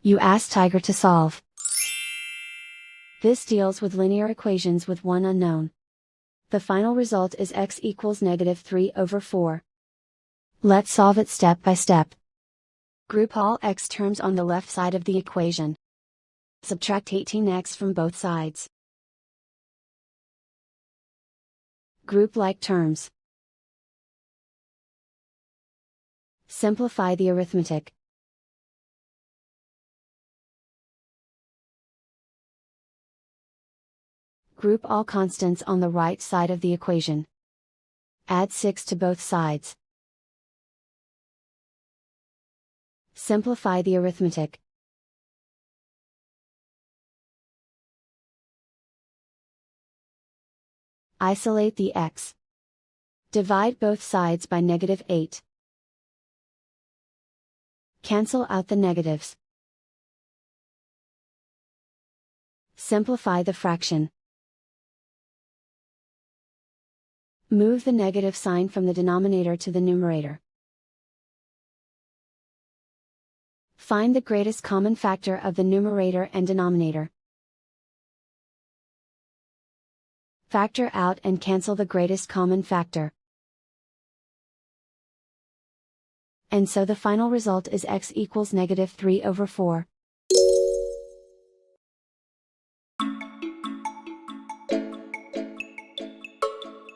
You ask Tiger to solve. This deals with linear equations with one unknown. The final result is x equals -3/4. Let's solve it step by step. Group all x terms on the left side of the equation. Subtract 18x from both sides. Group like terms. Simplify the arithmetic. Group all constants on the right side of the equation. Add 6 to both sides. Simplify the arithmetic. Isolate the x. Divide both sides by -8. Cancel out the negatives. Simplify the fraction. Move the negative sign from the denominator to the numerator. Find the greatest common factor of the numerator and denominator. Factor out and cancel the greatest common factor. And so the final result is x equals -3/4.